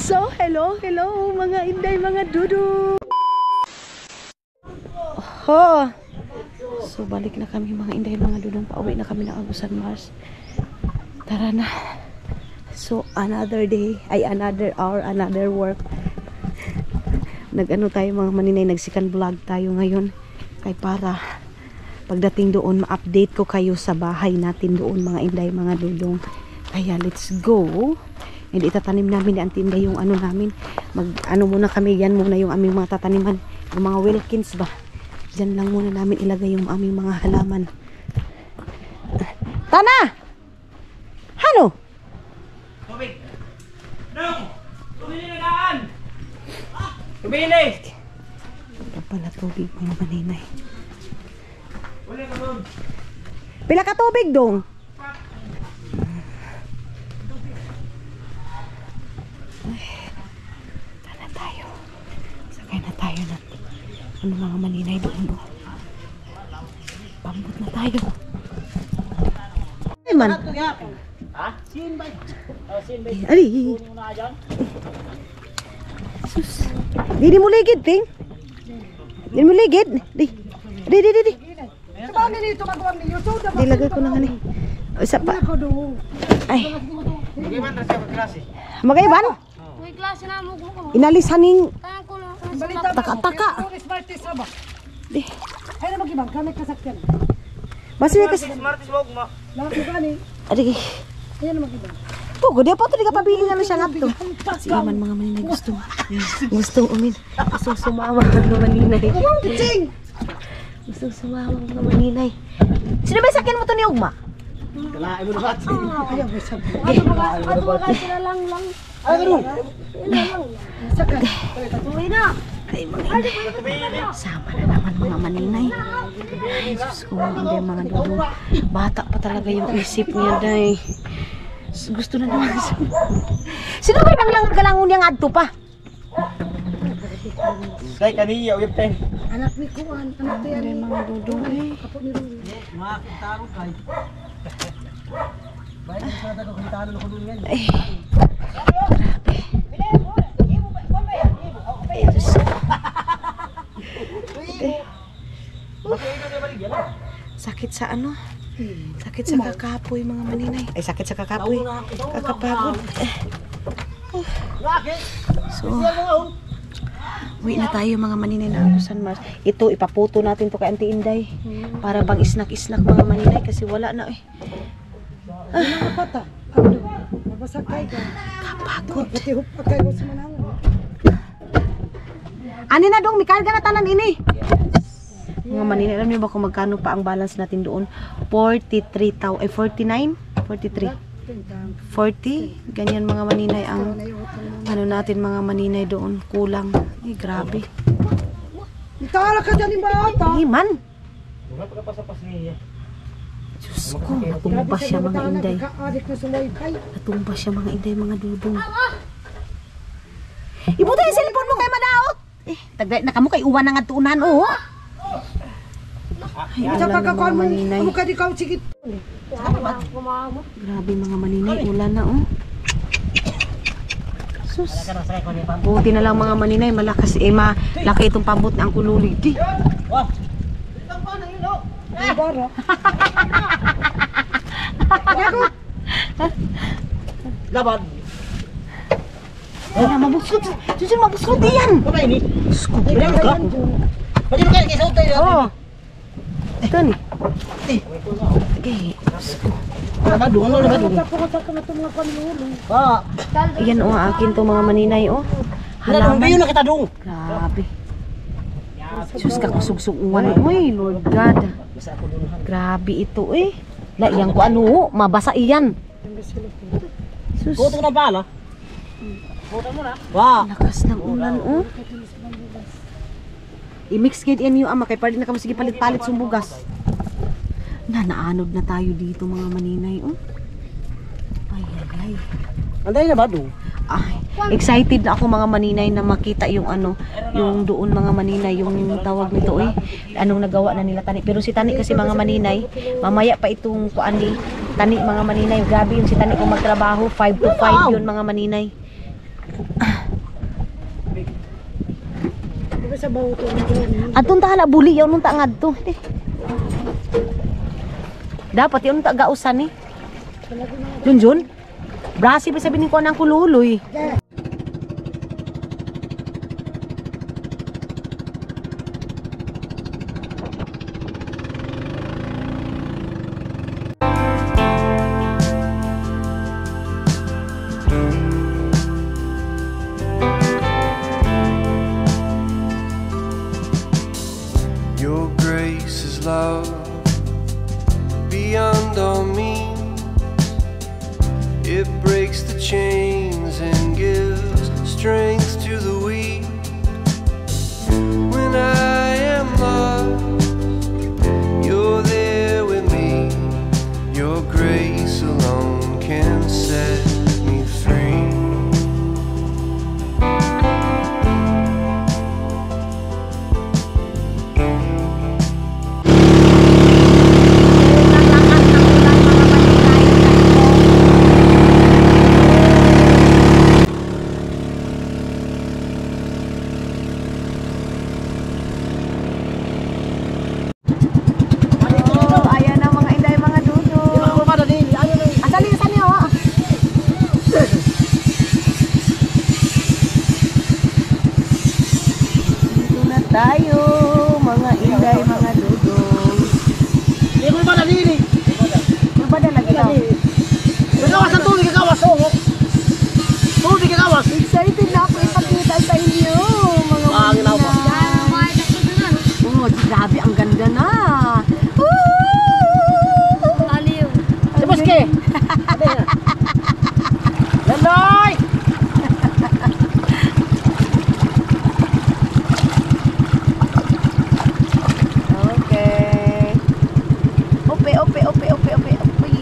So, hello mga inday, mga dudu. Oh. So, balik na kami mga inday, mga dudong. Pauwi na kami ng Agusan Mars. Tara na. So, another day, ay another hour, another work. Nag-ano tayo mga maninay, nagsikan vlog tayo ngayon. Kay para pagdating doon, ma-update ko kayo sa bahay natin doon mga inday, mga dudong. Kaya let's go. Hindi itatanim namin ni Auntie Inday yung ano namin. Mag-ano muna kami, yan muna yung aming mga tataniman. Yung mga Wilkins ba. Diyan lang muna namin ilagay yung aming mga halaman. Tana! Hano? Tubig! Dong! Tubig na daan! Tubig na! Ito pala tubig mga maninay. Wala ka doon! Pila ka tubig dong? Tana tayo. Sakay na tayo ng ano mga maninay doon. Pambot na tayo. Ay man. Ha? Sin ba? Sin ba? Ali. Sus. Di mo ligid, ting. Di mo ligid. Di. Dilagay ko na nga ni. Isa pa. Ay. Magayban na siya magklase. Magayban? May klase na mo ko. Inalis haning Tako na. taka-taka. Di. Ay na mag-ibang, kami kasakyan. Basta may kasi. Smartis mo mo. Lahat mo gani. Adi. Ayan na mag-ibang. Pugo, di pa ito. Di ka pabili na siya nga ito. Si Iman mga maninay gustong umin. Gustong sumama mga maninay. Gustong sumama mga maninay. Sino ba sakyan mo ito ni Ugma? Kalain mo na ba? Ayaw mo sabi. Ato mga sila lang. Ay, gano'n! Sakyan. Uwi na. Ay, mga sama na naman mga maninay. Ay, Diyos ko, hindi mga dudo. Bata pa talaga yung isip niya, day. Gusto na naman siya. Sino ba yung galangon niyang adto pa? Day, kaniya, uyab tayo. Anak ni Kuan, anak ni Hindi mga dudo, eh. Kapag ni Rumi. Mga kitaro kay. Baik na sa dago kitaro ko doon yan. Ay, grabe. Ay, Diyos ko. Sakit sa ano? Sakit sa kakapoy mga maninay. Ay, sakit sa kakapoy. Kakapagod. So, uwi na tayo mga maninay na Agusan Mars. Ito, ipaputo natin to kay Auntie Inday. Para bang isnak-isnak mga maninay kasi wala na eh. Pata. Ano? Mabasakay ka. Kapagod. Pati hupakay ko sa manangan. Ani na dong, may karga na tanan ini. Mga maninay, alam niyo ba kung magkano pa ang balance natin doon? 43,000, ay 49? 43. 40, ganyan mga maninay ang ano natin mga maninay doon, kulang. Ay, grabe. Itala ka dyan yung bata. Iman. Wala pagkapasapas niya. Diyos ko, natumba siya mga inday. Nagkaadik na sumaykay. Natumba siya mga inday, mga dudong. Ibuto yung cellphone mo kay Madaot. Eh, tagay na kamo kay uwan na nga tuunan, oh. Ay, Isa ulan pa na ka mga mo. maninay. Ano ka di ka sigit. Grabe mga maninay, ulan na, oh. Sus. Buti na lang mga maninay, malakas, malaki itong pambot na ang kululi. Di. Wah! Ibara. Laban! Ay, mabusot. Susun, mabusot yan. Ano ini? Diyos ko. Ilan ka? Pwede mo kayo kaysa utay Oo. Ito ni. Okay. Diyos ko. Labadong, ano labadong? Tapos ka na itong mga panulo. Pa! Ayan, oh, akin to mga maninay, oh. Halaman. Biyo na kita dong! Grabe. Diyos ka kusugsuguan. Uy, Lord God. Grabe ito, eh. Yang ko ano, mabasa iyan. Sus. Kuto ko na pala. Kuto mo na. Wah! Lakas ng ulan, oh. I-mix kid yan yung ama, kay pardi na kamo sige palit-palit sumbugas. Naanod na tayo dito mga maninay, oh. Ay, ay, ay. Anday na ba dong? Ay, excited na ako mga maninay na makita yung ano, yung doon mga maninay, yung tawag nito eh. Anong nagawa na nila Tani. Pero si Tani kasi mga maninay, mamaya pa itong kuan ni Tani mga maninay. Grabe yung si Tani kung magtrabaho, 5 to 5 yun mga maninay. Baka sa bawo to. Atong tahan na buli yaw nung tangad to. Dapat yun ta gausan eh. Junjun. Brasi pa sabihin ko nang kululoy. Your grace is love beyond all means. It breaks the chains and gives strength to the weak. When I am lost, you're there with me. Your grace alone can set me free. Ayan na mga inday, mga dudo. Asalin sa niyo. Dito na tayo, mga inday, mga dudo. Hindi mo ba nalili? Ano ba na lagi daw? Kagawas ang tubig, kagawas. Oo. Tubig, kagawas. Excited na ako ipakita sa inyo, mga Ginawa. Oh, grabe, ang ganda na. Aliw. Si Boske. Laloy! Okay. Ope, ope, ope, ope, ope, ope.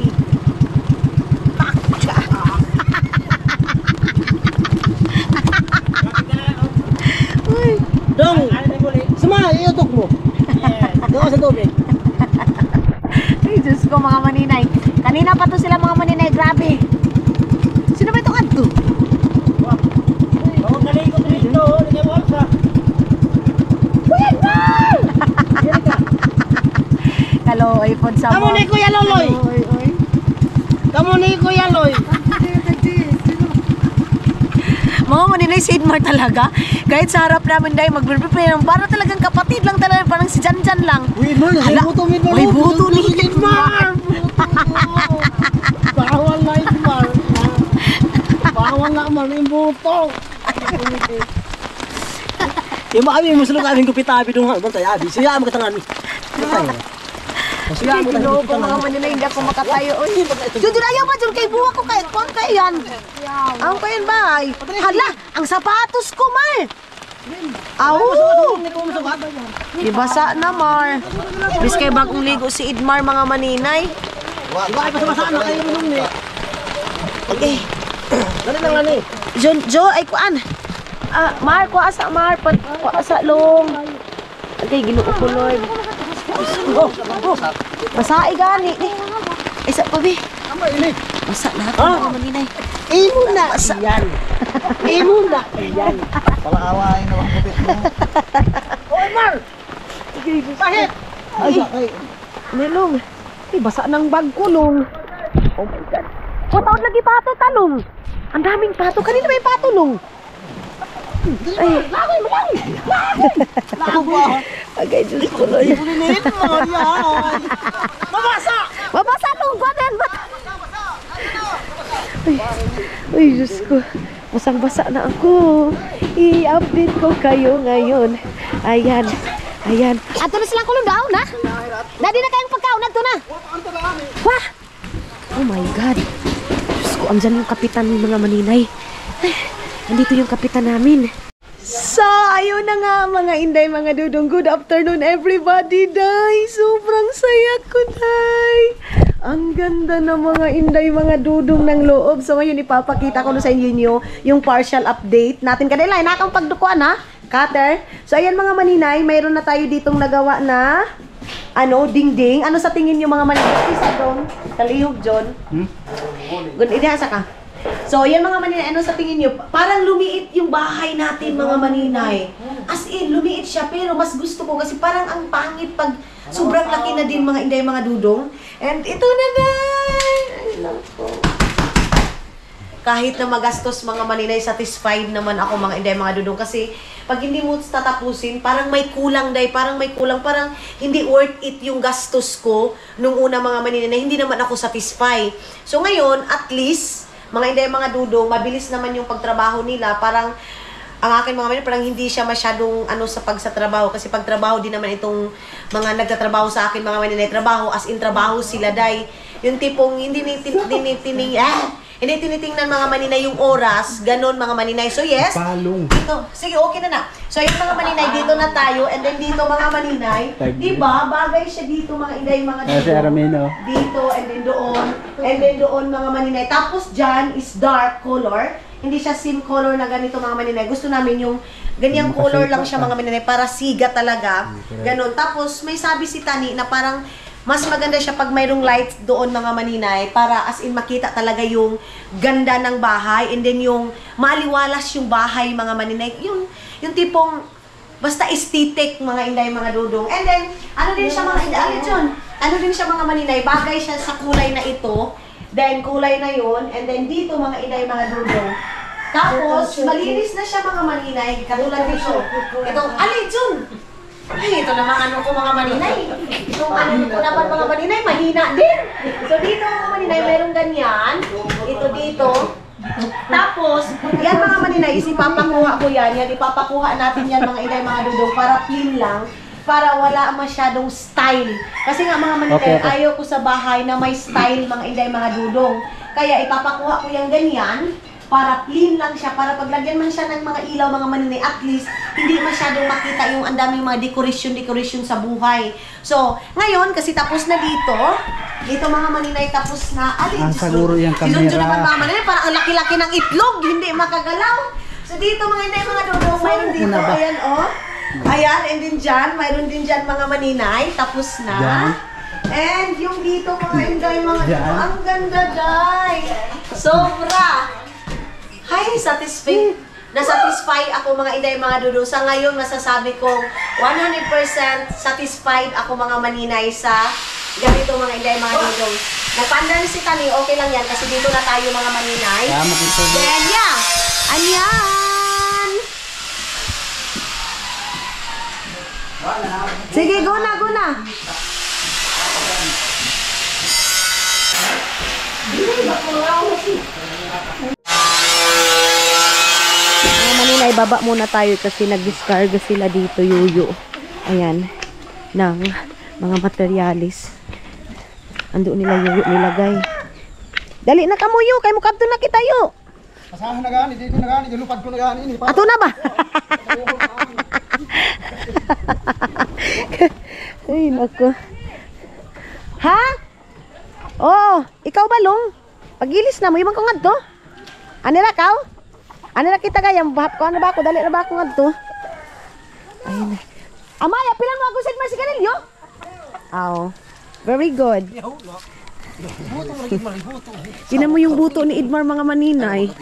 Pakka. Uy. Dong! Suma, iutok mo. Gawas ang tubig. Ay, Diyos ko, mga maninay. Kanina pa to sila, mga maninay. Grabe. Sino ba itong adto? Huwag nalikot dito. Lagyan mo sa. Hello, iPhone sa Kamu ni Kuya Loloy. Oy, oy. Kamu ni Kuya Loy. Mga maninay, si Idmar talaga. Kahit sa harap namin dahil mag-prepare ng para talagang kapatid lang talaga. Parang si Janjan lang. Uy, Idmar, Hala, buto mo, Idmar. may buto ni Idmar. Bawal na, Idmar. Bawal na, Idmar. May buto. Yung mga kami, masulog kami kupitabi doon. Bantay, abi. Siya mo katangan. Bantay. Siya mo Ginoo ko, katangan. mga maninay, hindi ako makatayo. Uy, Jun, ayaw ba? Jun, kay buwa ko kahit kung kaya yan. Ang kaya yan ba? Hala, ang sapatos ko, Mar. Aw! Ibasa na, Mar. Bis kay bagong ligo si Idmar, mga maninay. Diba, ay pasabasaan na kayo nung ni. Okay. Dali lang nga ni. Jo, ay kuan. Mar, kuha sa Mar, kuha sa long. Okay, ginoo ko, Lord. Basai gani. Isa pa, be. Basa na ako, mga maninay. Imo na yan. Imo na yan. Palaawain na lang kupit mo. Oy, Mar! Bakit? Ay, nilong. Ay, basa ng bag ko, Long. Oh my God. Taon lagi pato, talong. Ang daming pato. Kanina may pato, Long. Ay. Agay, Diyos ko, Lord. Ulinit mo yan. Mabasa! Mabasa, Long. Banan, Ay, Diyos ko. Basang-basa na ako. I-update ko kayo ngayon. Ayan. Ayan. Ato na silang kulong daw, na? Dadi na kayong pagkaon. Ato na. Wah! Oh my God. Diyos ko, andyan yung kapitan ng mga maninay. Ay, andito yung kapitan namin. So, ayun na nga mga inday, mga dudong. Good afternoon everybody, day. Sobrang saya ko, day. Ang ganda ng mga inday, mga dudong ng loob. So, ngayon ipapakita ko na sa inyo yung partial update natin. Kadila, nakang pagdukuan ha, cutter. So, ayan mga maninay, mayroon na tayo ditong nagawa na dingding. Ano sa tingin nyo mga maninay? Isa doon, kalihog John. Gun, idihasa ka. So, yan mga maninay, ano sa tingin nyo? Parang lumiit yung bahay natin, mga maninay. As in, lumiit siya, pero mas gusto ko kasi parang ang pangit pag sobrang laki na din mga inday, mga dudong. And ito na na! Kahit na magastos mga maninay, satisfied naman ako mga inday, mga dudong. Kasi pag hindi mo tatapusin, parang may kulang, day. Parang may kulang. Parang hindi worth it yung gastos ko nung una mga maninay. Hindi naman ako satisfied. So ngayon, at least, mga inday, mga dudong, mabilis naman yung pagtrabaho nila. Parang, ang akin mga maninay, parang hindi siya masyadong sa pagsatrabaho. Kasi pagtrabaho din naman itong mga nagtatrabaho sa akin, mga maninay, trabaho, as in trabaho sila, day. Yung tipong hindi tinitingnan mga maninay yung oras, ganon mga maninay. So yes, dito, sige, okay na. So yung mga maninay, dito na tayo, and then dito mga maninay, diba, bagay siya dito mga inday, mga dito, dito, and then doon mga maninay. Tapos dyan is dark color, hindi siya same color na ganito mga maninay. Gusto namin yung ganyang color lang siya mga maninay, para siga talaga, ganon. Tapos may sabi si Tani na parang mas maganda siya pag mayroong lights doon mga maninay, para as in makita talaga yung ganda ng bahay, and then yung maliwalas yung bahay mga maninay, yung tipong basta aesthetic mga inday, mga dudong. And then ano din siya mga inday, ano din siya mga maninay, bagay siya sa kulay na ito, then kulay na yon, and then dito mga inday, mga dudong. Tapos malinis na siya mga maninay, katulad dito itong alin. Ay, ito naman ko mga maninay. Itong ko naman mga maninay, mahina din. So dito mga maninay, meron ganyan. Ito dito. Tapos, yan mga maninay, ipapakuha ko yan. Ipapakuha natin yan mga inay, mga dudong, para clean lang. Para wala masyadong style. Kasi nga mga maninay, ayaw ko sa bahay na may style mga inay, mga dudong. Kaya ipapakuha ko yan ganyan, para clean lang siya, para paglagyan man siya ng mga ilaw, mga maninay, at least, hindi masyadong makita yung ang daming mga decoration sa buhay. So, ngayon, kasi tapos na dito mga maninay, tapos na, siguro yung camera. Naman mga maninay, parang ang laki-laki ng itlog, hindi makagalaw. So, dito mga inay, mga dudong, mayroon dito, ayan, ayan, and then dyan, mayroon din dyan mga maninay, tapos na. And yung dito mga inday, mga dudong, ang ganda, day. Sobra. Hi, na-satisfy ako mga inday, mga dudong. Sa ngayon, masasabi kong 100% satisfied ako mga maninay sa ganito mga inday, mga dudong. Nagpaandar si Tani, okay lang yan kasi dito na tayo mga maninay. Then, yeah. Anyan! Sige, go na, go na. Maninay, baba muna tayo kasi nag-discarga sila dito, yuyo. Ayan, ng mga materialis. Ando nila yuyo nilagay. Dali na kamuyo, kay mukabto na kita yo. Pasahan na gani, dito na gani, lupad ko na gani. Ato na ba? Ay, naku. Ha? Oh, ikaw ba, Long? Pagilis na mo, imang ko nga to. Ano na, kaw? Ano na kita gaya? Bahap ko, ano ba ako? Dali na ba ako nga to? Ayun na. Amaya, pilang mo ako sa Marsicanillo? Oh, very good. Tinan mo yung buto ni Idmar mga maninay.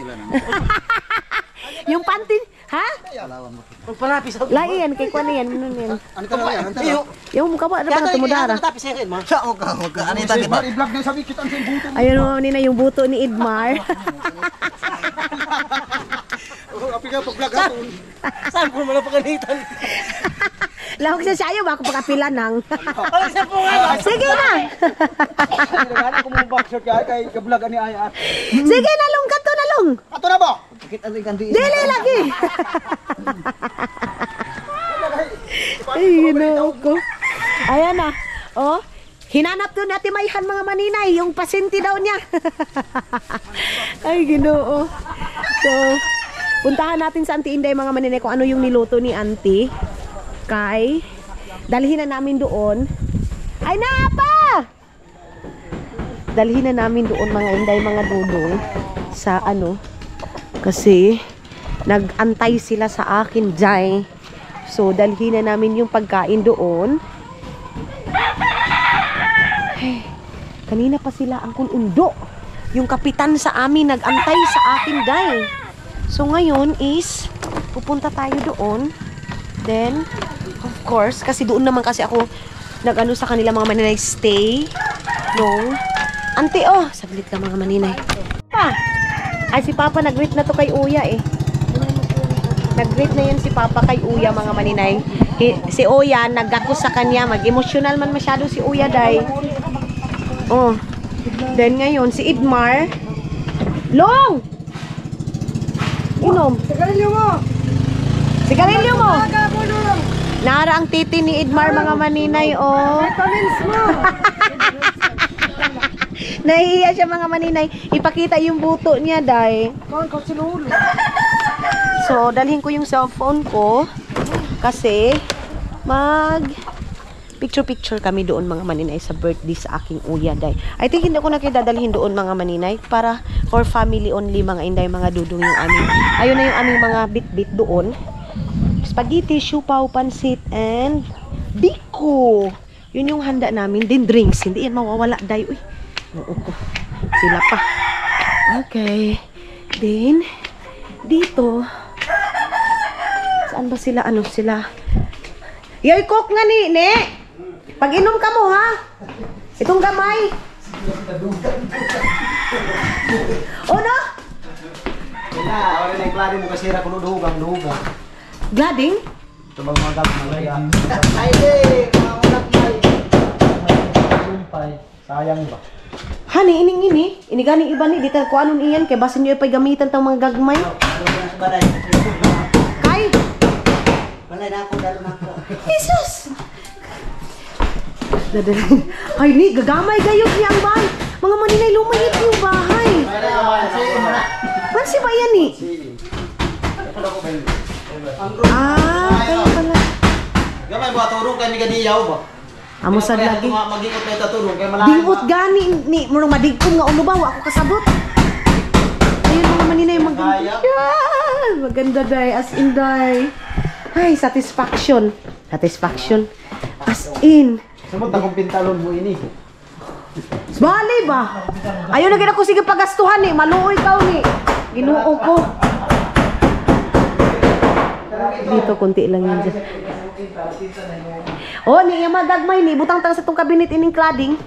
Yung pantin, ha? Magpanapis ako. Lain, kay kuwan yan. Ano ka na yan? Yung mukha ba? Ano pa na tumudara? Matapis sa akin, ma. Siya, huwag ka. Ano yung tagit? I-vlog na sabi kita ang buto. Ayun mo, nina, yung buto ni Idmar. Api ka pag-vlog ako. Saan ko naman napakanitan? Lahok siya siya, bako pagkapila nang. Alam siya po nga. Sige na! Kailangan ko mong backshot kay ka-vlog ani Ayat. Sige na, Long, kato na, Long! Ato na ba? Bakit ano yung kanto? Dili lagi! Ay, ginoo ko. Ayan na. Oh, hinanap doon natin mayhan mga maninay. Yung pasinti daw niya. Ay, ginoo. So, puntahan natin sa Auntie Inday mga maninay kung ano yung niluto ni Auntie. Kay, dalhin na namin doon. Ay, naapa! Dalhin na namin doon mga Inday, mga dudong. Sa ano, kasi nag-antay sila sa akin dyan. So, dalhin na namin yung pagkain doon. Ay, kanina pa sila ang kulundo. yung kapitan sa amin nag-antay sa akin, day. So ngayon is pupunta tayo doon. Then of course, kasi doon naman kasi ako nag-ano sa kanila mga maninay stay nung ante, oh, saglit ka mga maninay. Ay, si Papa nag-greet na to kay Uya eh. Nag-greet na yan si Papa kay Uya mga maninay. Si Uya, nag-ako sa kanya. Mag-emotional man masyado si Uya, day. Oh. Then ngayon, si Idmar. Long! Inom. Sigarilyo mo! Sigarilyo mo! Aga mo nung! Nara ang titi ni Idmar mga maninay, oh. Vitamins mo! Nahihiya siya mga maninay. Ipakita yung buto niya, day. Kawan ko sinulo. So, dalhin ko yung cellphone ko kasi mag picture-picture kami doon mga maninay sa birthday sa aking Uya, day. I think hindi ko na kayo dadalhin doon mga maninay para for family only mga inday, mga dudong yung aming. Ayun na yung aming mga bit-bit doon. Spaghetti, siupaw, pansit, and biko. Yun yung handa namin. Then drinks. Hindi yan mawawala, day. Uy, oo ko. Sila pa. Okay. Then, dito, saan ba sila? Ano sila? Yoy, cook nga ni, ne? Pag inom ka mo, ha? Itong gamay. O, no? Wala, wala na yung klaro mo kasi ra kuno duhugang. Glading? Ito bang mga gagmay. Ay, mga ulat may. Sumpay. Sayang ba? Hani, ining-ini. Inigani iba ni. Dito ko anon iyan. Kaya basin nyo ipay gamitan tang mga gagmay. Balay. Kay! Balay na ako, dalo na ako. Jesus! Ay, ni, gagamay gayod niya ang bahay. Mga maninay, lumayit yung bahay. Mansi ba yan, ni? Kaya pala. Gamay ba turong kay migadiyaw ba? Amo sad lagi. Mag-ikot na turong kay malayo. Dingot gani ni murong madigkom nga uno ba wa ako kasabot. Ayun mga maninay maganda. Yan, maganda day as in day. Ay, satisfaction. Satisfaction. As in. Samot akong pintalon mo ini. Bali ba? Ayaw na gina ko sige pagastuhan ni. Maluoy ka ni. Ginoo ko. Dito konti lang yan dyan. Oh, ni yung magagmay ni. Butang tang sa itong kabinet ining cladding.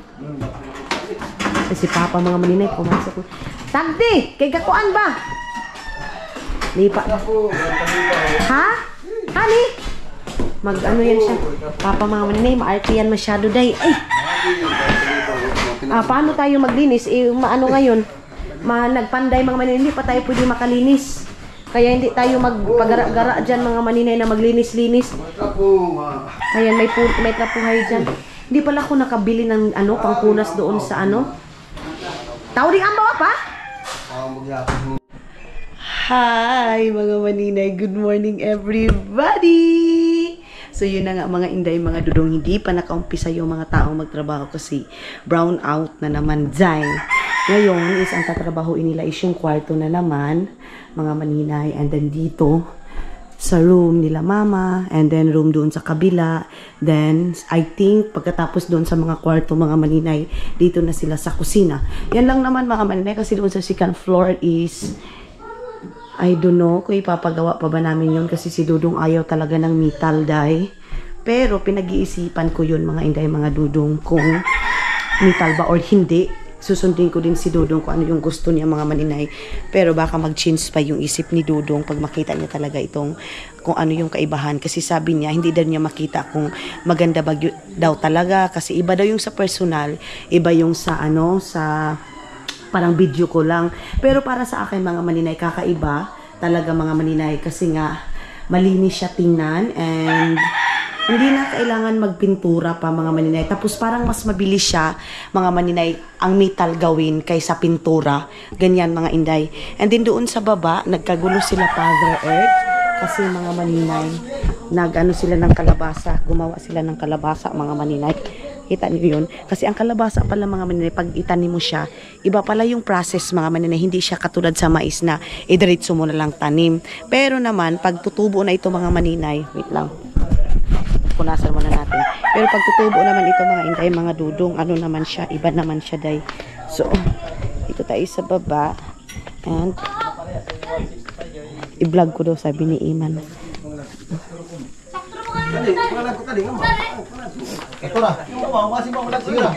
Si Papa mga maninay pumasok. Tagdi! Kay kakuan ba? Lipa. Ha? Hani? Mag ano yan siya. Papa mga maninay, ma-arte yan masyado day. Ay! Paano tayo maglinis? Maano ngayon? Nagpanday mga maninay, hindi pa tayo pwede makalinis. Kaya hindi tayo magpagara-gara dyan mga maninay na maglinis-linis. Ayan, may trapuhay dyan. Hindi pala ako nakabili ng ano, pangpunas doon sa ano. Tao ding ambaw pa? Hi mga maninay, good morning everybody! So yun na nga mga inday, mga dudong, hindi pa nakaumpisa yung mga taong magtrabaho kasi brown out na naman dyan. Ngayon is ang tatrabahoin nila is yung kwarto na naman, mga maninay, and then dito sa room nila mama, and then room doon sa kabila, then I think pagkatapos doon sa mga kwarto mga maninay, dito na sila sa kusina. Yan lang naman mga maninay kasi doon sa second floor is I don't know kung ipapagawa pa ba namin yun kasi si Dudong ayaw talaga ng metal dye. Pero pinag-iisipan ko yun mga inday, mga dudong, kung metal ba or hindi. Susundin ko din si Dudong kung ano yung gusto niya mga maninay. Pero baka mag-change pa yung isip ni Dudong pag makita niya talaga itong kung ano yung kaibahan. Kasi sabi niya, hindi daw niya makita kung maganda ba daw talaga. Kasi iba daw yung sa personal, iba yung sa ano, sa parang video ko lang. Pero para sa akin mga maninay, kakaiba talaga mga maninay. Kasi nga, malinis siya tingnan and hindi na kailangan magpintura pa mga maninay. Tapos parang mas mabilis siya mga maninay ang metal gawin kaysa pintura. Ganyan mga inday. And then doon sa baba, nagkagulo sila Father Earth. Kasi mga maninay, nag-ano sila ng kalabasa. Gumawa sila ng kalabasa mga maninay. Kita niyo yun? Kasi ang kalabasa pala mga maninay, pag itanim mo siya, iba pala yung process mga maninay. Hindi siya katulad sa mais na idiretso mo na lang tanim. Pero naman, pag tutubo na ito mga maninay, wait lang. Punasan muna natin. Pero pag tutubo naman ito mga inday, mga dudong, ano naman siya, iba naman siya day. So, Dito tayo sa baba. And i-vlog ko daw, sabi ni Iman. Ito na. Kasi mo wala siya.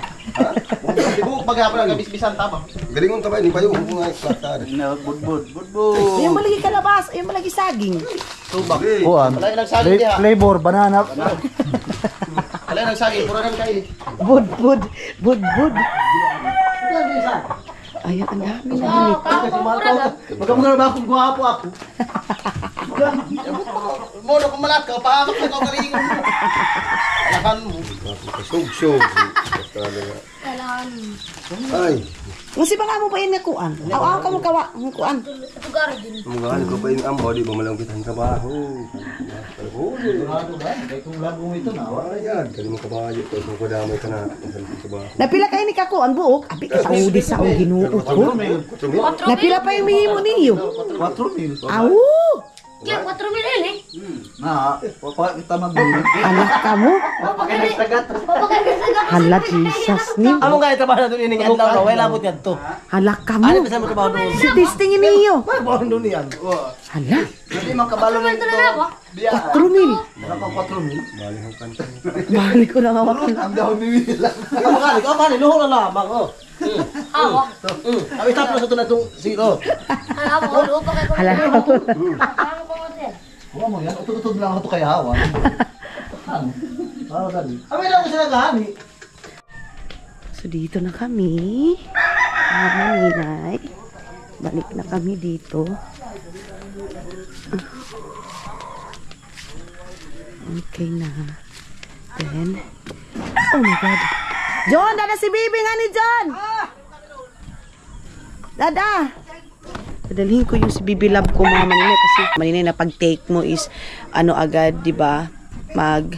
Ibu pagapon ang bisbisan tama. Galingon ta ba ni payo kung ay klata. Budbud. Yung malagi kalabas, yung malagi saging. Tubak. Kuan. Wala nang saging diha. Flavor banana. Wala nang saging pura nang kain. Bud. Ayan, ang dami na ganit. Magkamura ba akong gwapo ako? Mono kung malat ka, pahamak na ka galingon mo. Alakan mo. Sug. Kailangan. Ay. Kasi ba nga mo pa yun nakuan? Aw ka mo kawa, kuan. Tugar din. Mga ko pa yung ambo, di ba malang kita ang trabaho. Kay kung lagong ito na. Ayan, kali mo kabayo ko kung kadamay ka na sa trabaho. Napila kayo ni kakuan buok? Abi ka saudi sa og Ginoo ko. Napila pa yung mihimo ninyo? 4,000. Aw! Kaya 4 million eh. Na, papa kita magbili. Anak ka mo? Papagay sa gato. Hala, Jesus ni. Among kaya trabaho na doon ini nga adlaw na wala mo kadto. Hala ka mo. Ano ba sa mo trabaho doon? Si testingin ninyo. Trabaho doon yan. Hala, Hindi man kabalo Ito na ako. 4,000. Naka 4,000. Balik ko na hawakan. Ang dahon ni Mila. Ikaw kani, luho na lamang oh. Ako. Abi tapos sa tunatong zero. Ako, luho pa kayo. Hala. Ano ko mo siya? Huwag mo yan. Utod-utod lang ako kay Hawa. Ano dali? Abi lang ko sila gani. So dito na kami. Mga maninay. Balik na kami dito. Okay na. Then, oh my God. John, dada si Bibi nga ni John. Dada. Dadalhin ko yung si Bibi Love ko mga maninay kasi maninay na pag-take mo is ano agad, di ba? Mag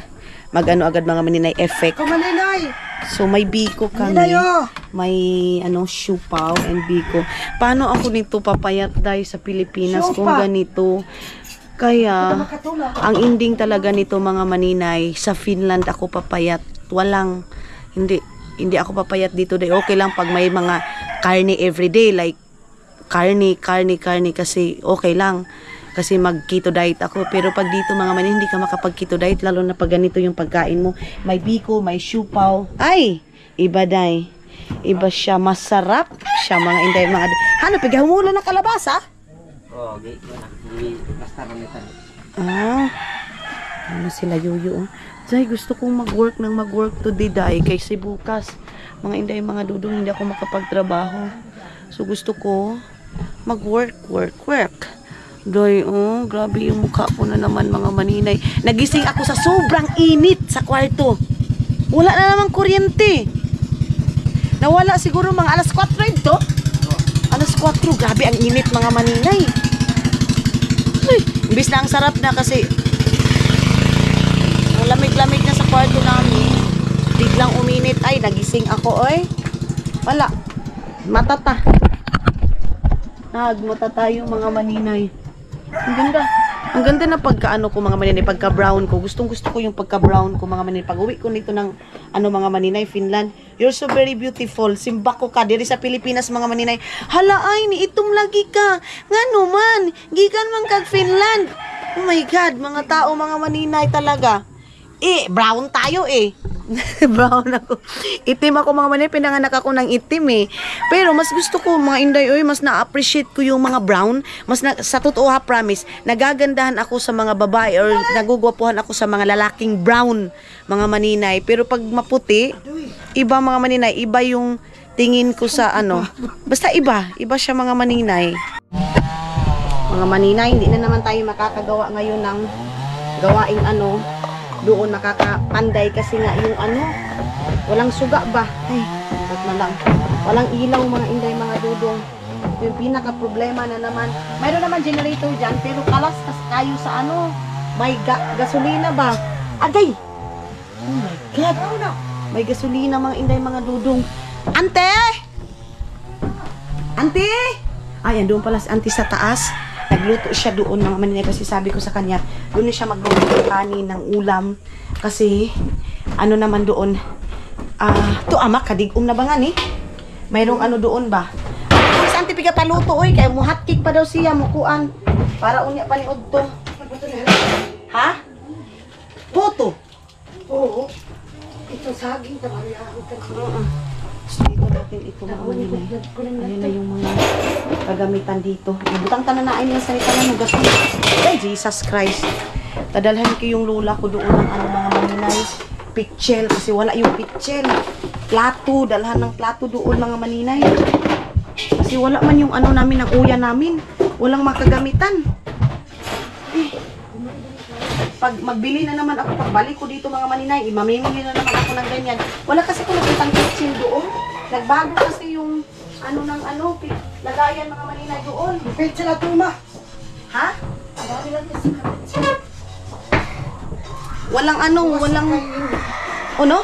ano agad mga maninay effect. Maninay. So may biko kami. May ano siupaw and biko. Paano ako nito papayat dahil sa Pilipinas kung ganito? Kaya ang ending talaga nito mga maninay, sa Finland ako papayat. Walang hindi ako papayat dito dahil okay lang pag may mga karne everyday like karne kasi okay lang. Kasi mag-keto diet ako. Pero pag dito mga manin, hindi ka makapag-keto diet. Lalo na pag ganito yung pagkain mo. May biko, may siupaw. Ay! Iba day. Iba siya. Masarap siya mga inday. Mga ano, pigahumula na kalabasa? Oh, basta ramitan. Ano sila yuyo. Day, gusto kong mag-work today day. Kasi bukas, mga inday, mga dudong, hindi ako makapagtrabaho. So gusto ko mag-work. Doy, grabe yung mukha ko na naman mga maninay. Nagising ako sa sobrang init sa kwarto. Wala na namang kuryente. Nawala siguro mga alas 4 ito. Alas 4, grabe ang init mga maninay. Uy, imbis na ang sarap na kasi ang lamig-lamig na sa kwarto namin. Biglang uminit. Ay, nagising ako, oy. Wala. Matata. Nagmata tayo mga maninay. Ang ganda. Ang ganda na pagka-ano ko mga maninay, pagka-brown ko. Gustong-gusto ko yung pagka-brown ko mga maninay. Pag-uwi ko nito ng mga maninay, Finland. You're so very beautiful. Simba ko ka diri sa Pilipinas mga maninay. Hala ay ni itom lagi ka. Ngano man, gikan man kag Finland. Oh my God, mga tao mga maninay talaga. Brown tayo brown ako. Itim ako mga maninay, pinanganak ako ng itim Pero mas gusto ko mga inday, mas na-appreciate ko yung mga brown. Sa totoo ha, promise, nagagandahan ako sa mga babae or nagugwapuhan ako sa mga lalaking brown, mga maninay. Pero pag maputi, iba mga maninay, iba yung tingin ko sa basta iba siya mga maninay. Mga maninay, hindi na naman tayo makakagawa ngayon ng gawaing doon makakapanday kasi nga yung walang suga ba? Ay, bakit na lang. Walang ilaw mga inday, mga dudong. Yung pinaka problema na naman. Mayroon naman generator dyan, pero kalas kayo sa may gasolina ba? Agay! Oh my God! May gasolina mga inday, mga dudong. Ante! Ante! Ay, andun pala si Ante sa taas. Nagluto siya doon mga maninay kasi sabi ko sa kanya, doon siya magluto ng kanin, ng ulam. Kasi, naman doon, to amak, kadigom na ba nga ni? Mayroong doon ba? piga paluto oy kay mo hotcake pa daw siya mo kuan. Para unya pa ni Udto. Ha? Puto. Oo. Ito saging tamari ako Dito natin ito mga maninay. Ayan na yung mga kagamitan dito. Butang tananain yung salita ng nugas. Ay, Jesus Christ. Tadalhan ko yung lula ko doon ng ano mga maninay. Pitchel, kasi wala yung pitchel. Plato, dalhan ng plato doon mga maninay. Kasi wala man yung ano namin, ang uya namin. Walang makagamitan. Eh. Pag magbili na naman ako, pagbalik ko dito mga maninay, mamimili na naman ako ng ganyan. Wala kasi ko nakitang kitchen doon. Nagbago kasi yung ano ng ano, lagayan mga maninay doon. Pizza na tuma. Ha? Walang ano, walang... Ano?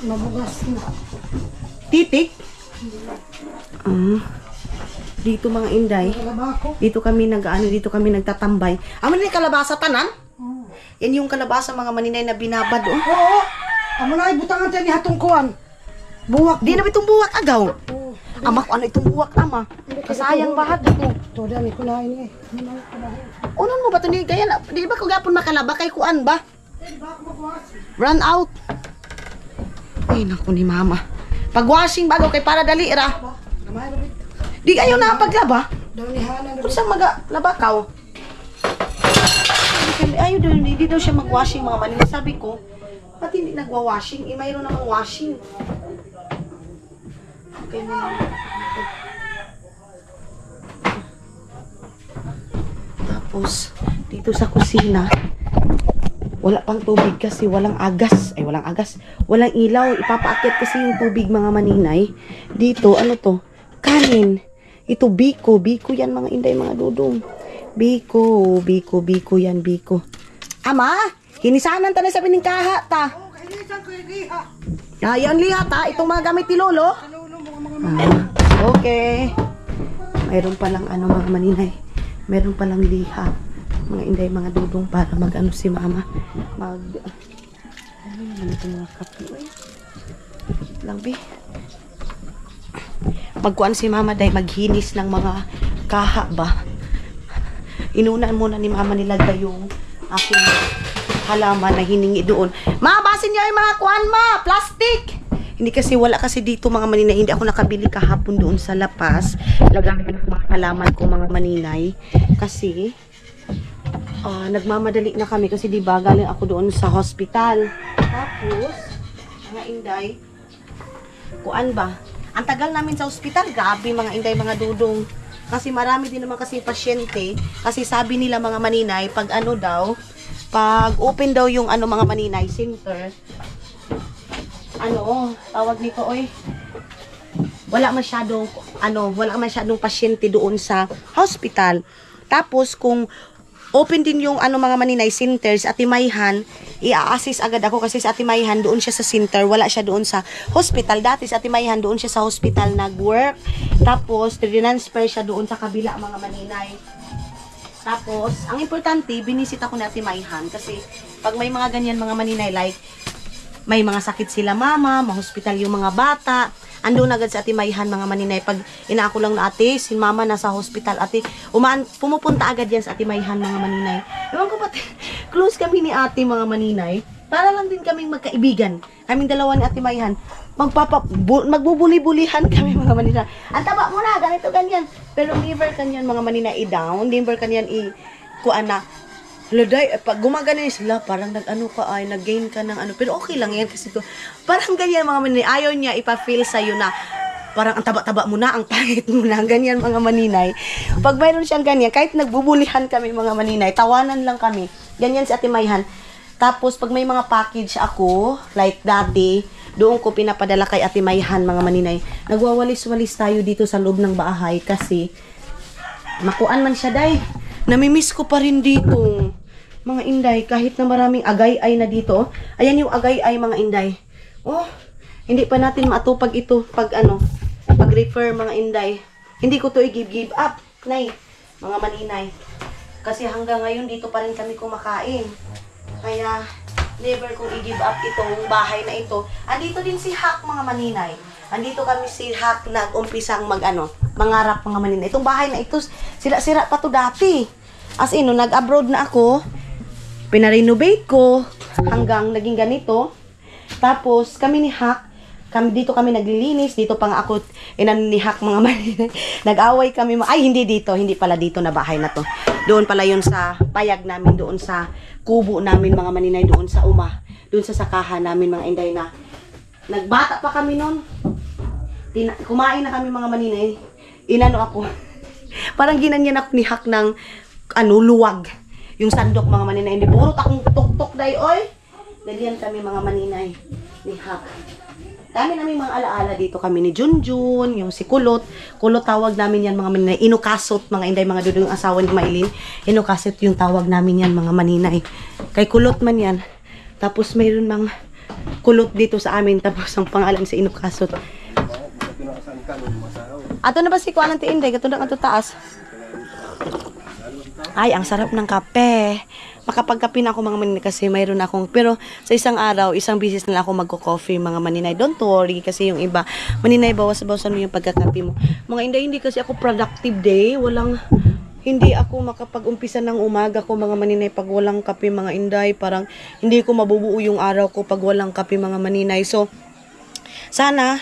Mabugas na. Titik? Dito mga inday. Kalabako. Dito kami dito kami nagtatambay. Amo ni kalabasa tanan? Yan yung kalabasa mga maninay na binabad oh. Oo. Amo na ibutangan tayo ni hatong kuwan. Buwak. Di na itong buwak agaw. Ama ko ano itong buwak ama. Kasayang bahad ito. To dali ko na ini. Unon mo ba ito ni gaya? Di ba ko gapon makalaba kay kuan ba? Run out. Ay naku ni mama. Pag-washing bago kay para dali ra. Di kayo na paglaba? Daw ni Hana. Kung saan maglaba ka? Ayaw daw, hindi daw siya mag-washing mga maninay. Sabi ko, pati hindi nagwa-washing? Eh, mayroon namang washing. Okay mo na. Tapos, dito sa kusina, wala pang tubig kasi walang agas. Ay, walang agas. Walang ilaw. Ipapaakyat kasi yung tubig mga maninay. Dito, ano to? Kanin. Ito, biko. Biko yan mga inday, mga dudong. Biko yan, biko. Ama, hinisanan ta na sabi ng kaha ta. Yan liha ta, itong mga gamit ni Lolo. Okay. Mayroon palang ano mga maninay. Mayroon palang liha. Mga inday, mga dudong para mag-ano si mama. Ano naman ito mga kape. Lang, be. Magkuhan si mama day, maghinis ng mga kaha ba. Inunan muna ni mama nilagay yung aking halaman na hiningi doon. Ma, basin niyo yung mga kuan ma, plastic. Hindi kasi wala kasi dito mga maninay. Hindi ako nakabili kahapon doon sa Lapas. Lagay ko mga halaman ko mga maninay. Kasi nagmamadali na kami kasi di ba galing ako doon sa hospital. Tapos mga inday, kuan ba? Ang tagal namin sa hospital. Grabe mga inday, mga dudong. Kasi marami din naman kasi pasyente. Kasi sabi nila mga maninay, pag ano daw, pag open daw yung ano mga maninay, center, ano, tawag nito, oy, wala masyadong pasyente doon sa hospital. Tapos, kung open din yung ano mga maninay, centers, Ate Mayhan, i-assist agad ako kasi sa Ate Mayhan doon siya sa center, wala siya doon sa hospital. Dati sa Ate Mayhan doon siya sa hospital nag-work. Tapos, transfer siya doon sa kabila mga maninay. Tapos, ang importante, binisit ako ni Ate Mayhan kasi pag may mga ganyan mga maninay, like, may mga sakit sila mama, ma-hospital yung mga bata, andun agad sa Ate Mayhan mga maninay. Pag inaako lang na ate, si mama nasa hospital, ate, pumupunta agad yan sa Ate Mayhan mga maninay. Ewan ko pati, close kami ni ate mga maninay. Para lang din kaming magkaibigan. Kaming dalawa ni Ate Mayhan. Magbubuli-bulihan kami mga maninay. Ang taba mo na, ganito, ganyan. Pero never kanyan mga maninay i-down, never kanyan i-kuan na. Laday, pag gumagana sila, parang nag-ano ka ay, nag-gain ka ng ano. Pero okay lang yan kasi parang ganyan mga maninay. Ayaw niya ipa-feel sa'yo na parang ang taba-taba mo na, ang pangit mo na. Ganyan mga maninay. Pag mayroon siyang ganyan, kahit nagbubulihan kami mga maninay, tawanan lang kami. Ganyan si Ate Mayhan. Tapos pag may mga package ako, like dati, doon ko pinapadala kay Ate Mayhan mga maninay. Nagwawalis-walis tayo dito sa loob ng bahay kasi makuan man siya day. Namimiss ko pa rin dito. Mga inday, kahit na maraming agay-ay na dito. Ayan yung agay-ay mga inday. Oh, hindi pa natin matupag ito pag ano, pag-refer mga inday. Hindi ko to i-give up, nay, mga maninay. Kasi hanggang ngayon dito pa rin kami kumakain. Kaya never kong i-give up itong bahay na ito. Andito din si Hak mga maninay. Andito kami si Hak nag-umpisang mag-ano, mangarap mga maninay. Itong bahay na ito, sira-sira pa to dati. As in, nung nag-abroad na ako, pinarenovate ko hanggang naging ganito. Tapos, kami ni Hak, dito kami naglilinis, dito pa nga ako inanihak mga maninay. Nag-away kami, ay hindi dito, hindi pala dito na bahay na to. Doon pala yun sa payag namin, doon sa kubo namin mga maninay, doon sa doon sa sakahan namin mga inday na nagbata pa kami noon. Kumain na kami mga maninay, inano ako, parang ginanyan ako ni Hak ng luwag, yung sandok mga maninay, hindi burot akong tuk-tuk day, oy. Ganyan kami mga maninay ni Hak. Dami namin mga alaala dito kami ni Junjun, yung si Kulot. Kulot tawag namin yan mga maninay. Inukasot mga inday, mga dudong yung asawa ni Maylin. Inukasot yung tawag namin yan mga maninay. Kay Kulot man yan. Tapos mayroon mga Kulot dito sa amin. Tapos ang pangalan sa Inukasot. Ato na ba si Kuan Auntie Inday? Katulad ang taas. Ay, ang sarap ng kape. Makapagkape na ako mga maninay kasi mayroon akong, pero sa isang araw, isang bisis na lang ako magko-coffee mga maninay. Don't worry kasi yung iba, maninay, bawas-bawasan mo yung pagkakape mo. Mga inday, hindi kasi ako productive day. Hindi ako makapag-umpisa ng umaga ko mga maninay pag walang kape mga inday. Parang hindi ko mabubuo yung araw ko pag walang kape mga maninay. So, sana,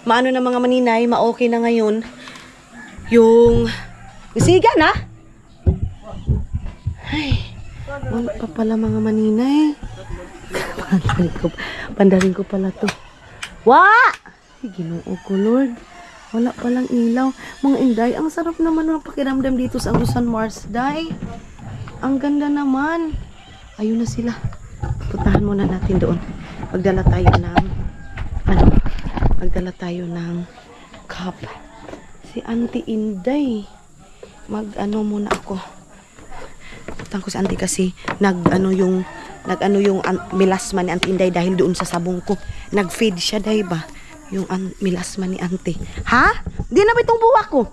maano na mga maninay, ma-okay na ngayon yung siga na. Ay, wala pa pala mga maninay. Pandarin ko pala to. Ginoo ko, Lord. Wala palang ilaw. Mga inday, ang sarap naman ng pakiramdam dito sa Agusan Mars, day. Ang ganda naman. Ayun na sila. Puntahan muna natin doon. Magdala tayo ng cup. Si Auntie Inday. Muna ako. Tangko si Auntie kasi nag-ano yung milasma ni Auntie Inday dahil doon sa sabong ko. Nag-feed siya, day ba? Yung milasma ni Auntie. Ha? Di na ba itong buwak ko?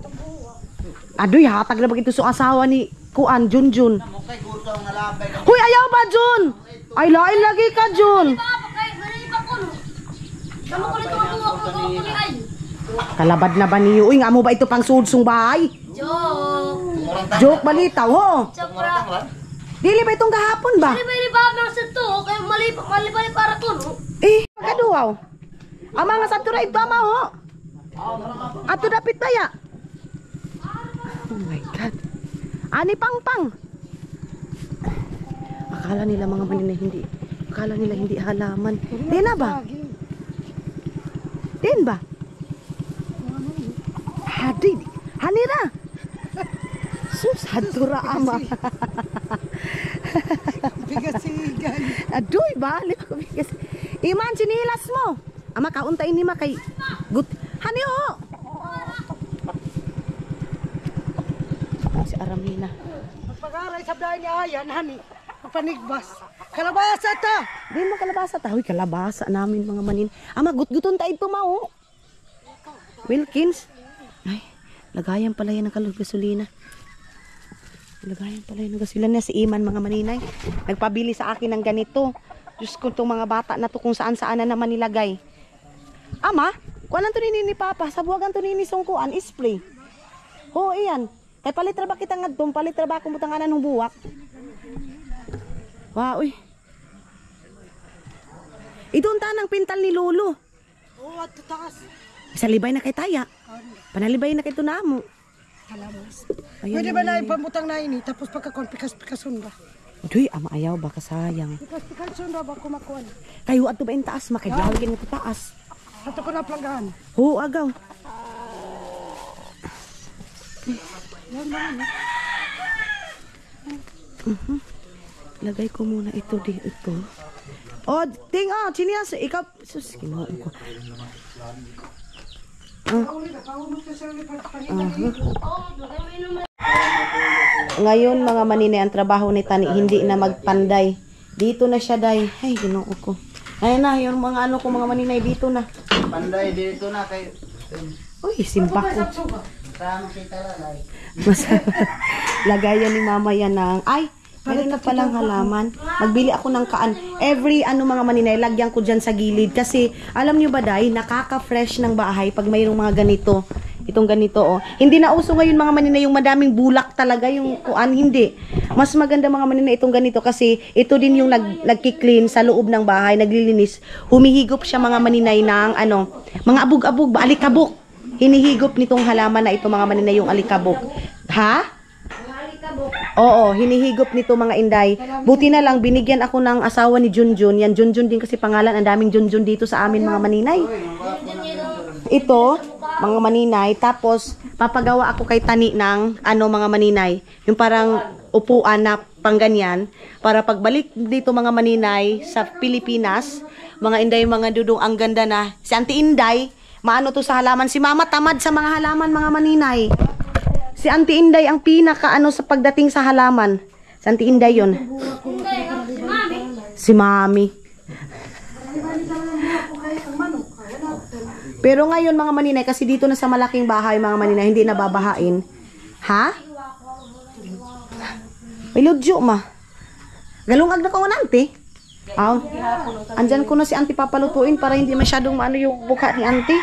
Adoy, hatag na ba ito sa asawa ni Kuan, Junjun? Huy, ayaw ba, Jun? Ay, lain lagi ka, Jun. Kalabad na ba niyo? Uy, nga mo ba ito pang sudsong bahay? Joke balitaw, ho? Dili ba itong kahapon ba? Dili ba ang sa to? Kaya mali para to, no? Kaduaw. Ang mga satura ito, ama, ho? Ato dapit ba ya? Oh my God. Ani pang. Akala nila mga maninay hindi halaman. Di na ba? Din ba? Hadi. Hanira. Sus, hadura ama. Bigasigan. Adoy ba? Bigas. Iman, sinilas mo. Ama, kauntain ni ma kay good. Hani ho. Si Aramina. Pag-aray sa dahil niya ayan, hani. Panigbas. Kalabasa ta. Di mo kalabasa ta. Huy, kalabasa namin mga manin. Ama, gut-guton tayo ito ma, ho. Wilkins. Ay, lagayan pala yan ng gasolina. Lagayan pala yan ng gasolina si Iman mga maninay. Nagpabili sa akin ng ganito. Diyos ko, itong mga bata na to kung saan-saan na naman nilagay. Ama, kuha lang to ni Papa. Sabuagan to ni Songkuan, spray. Oo, iyan. Kay palitra ba kita nga doon? Palitra ba akong butanganan ng buwak? Wow, uy. Itong tanang pintal ni Lolo. Oo, at taas. Isa libay na kay Taya. Panalibay na kay Tunamo. Pwede ba na ipamutang na ini? Tapos pagkakonpikas-pikasun ba? Uy, ama ayaw ba kasayang. Pikas-pikasun ba kumakuha na? Kayo ato ba yung taas? Makaglawagin nga taas. Hato ko na plagahan. Oo, agaw. Lagay ko muna ito dito. Oh, ting, chinias. Ikaw, sus, kinuha ko. Ngayon mga maninay, ang trabaho ni Tani hindi na magpanday. Dito na siya, day. Ay, ginoo ko. Ayun na, yung mga ano ko mga maninay dito na. Panday dito na kay Uy, simpa ko. Lagayan ni mama yan ng, ay, meron na palang halaman. Magbili ako ng every mga maninay, lagyan ko dyan sa gilid. Kasi, alam nyo ba, day, nakaka-fresh ng bahay pag mayroong mga ganito. Itong ganito, oh. Hindi na uso ngayon mga maninay yung madaming bulak talaga yung kuan, hindi. Mas maganda mga maninay itong ganito kasi ito din yung nagki-clean sa loob ng bahay, naglilinis. Humihigop siya mga maninay ng mga abog-abog, alikabok. Hinihigop nitong halaman na ito mga maninay yung alikabok. Ha? Oo, hinihigop nito mga inday. Buti na lang binigyan ako ng asawa ni Junjun. Yan Junjun din kasi pangalan, ang daming Junjun dito sa amin mga maninay. Ito, mga maninay, tapos papagawa ako kay Tani ng mga maninay, yung parang upuan na pangganyan para pagbalik dito mga maninay sa Pilipinas, mga inday, mga dudong, ang ganda na. Si Auntie Inday, maano to sa halaman. Si Mama tamad sa mga halaman mga maninay. Si Auntie Inday ang pinaka sa pagdating sa halaman. Si Auntie Inday yun. Si Mami. Pero ngayon mga maninay, kasi dito na sa malaking bahay mga maninay, hindi na babahain. Ha? May ludyo ma. Galungag na ko ng auntie. Andyan ko na si auntie papalutuin para hindi masyadong maano yung buka ni auntie.